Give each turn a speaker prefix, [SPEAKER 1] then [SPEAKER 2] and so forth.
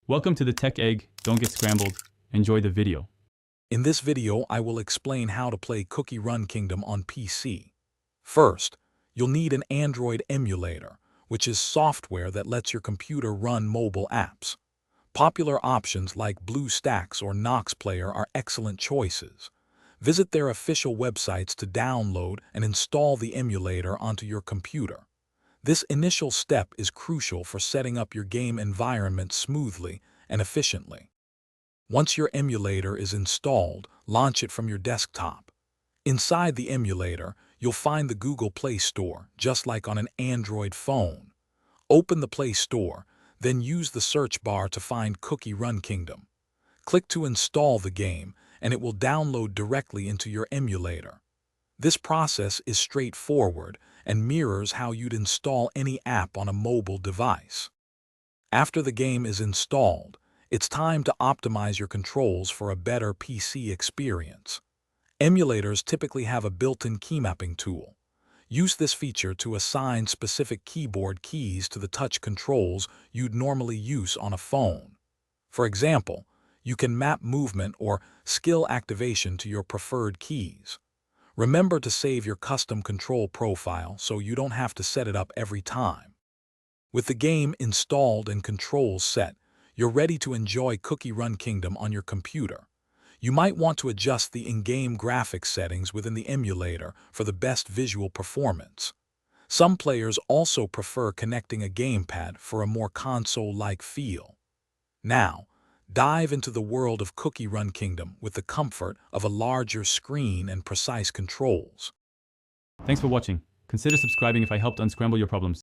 [SPEAKER 1] Welcome to the Tech Egg. Don't get scrambled. Enjoy the video.
[SPEAKER 2] In this video, I will explain how to play Cookie Run Kingdom on PC. First, you'll need an Android emulator, which is software that lets your computer run mobile apps. Popular options like BlueStacks or Nox Player are excellent choices. Visit their official websites to download and install the emulator onto your computer. This initial step is crucial for setting up your game environment smoothly and efficiently. Once your emulator is installed, launch it from your desktop. Inside the emulator, you'll find the Google Play Store, just like on an Android phone. Open the Play Store, then use the search bar to find Cookie Run Kingdom. Click to install the game, and it will download directly into your emulator. This process is straightforward and mirrors how you'd install any app on a mobile device. After the game is installed, it's time to optimize your controls for a better PC experience. Emulators typically have a built-in key mapping tool. Use this feature to assign specific keyboard keys to the touch controls you'd normally use on a phone. For example, you can map movement or skill activation to your preferred keys. Remember to save your custom control profile so you don't have to set it up every time. With the game installed and controls set, you're ready to enjoy Cookie Run Kingdom on your computer. You might want to adjust the in-game graphics settings within the emulator for the best visual performance. Some players also prefer connecting a gamepad for a more console-like feel. Now, dive into the world of Cookie Run Kingdom with the comfort of a larger screen and precise controls.
[SPEAKER 1] Thanks for watching. Consider subscribing if I helped unscramble your problems.